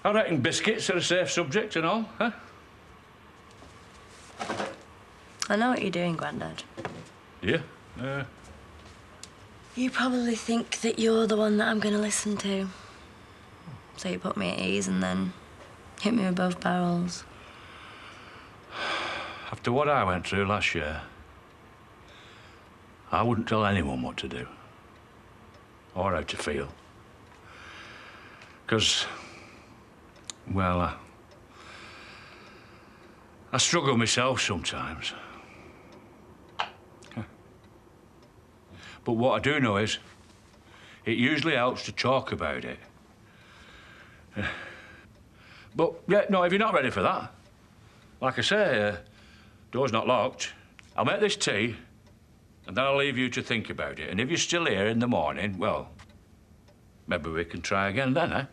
I reckon biscuits are a safe subject and all, huh? I know what you're doing, Grandad. Yeah? You probably think that you're the one that I'm going to listen to. So you put me at ease and then hit me with both barrels. After what I went through last year, I wouldn't tell anyone what to do. Or how to feel. Because, well, I struggle myself sometimes. But what I do know is, it usually helps to talk about it. But, yeah, no, if you're not ready for that, like I say, door's not locked. I'll make this tea, and then I'll leave you to think about it. And if you're still here in the morning, well, maybe we can try again then, eh?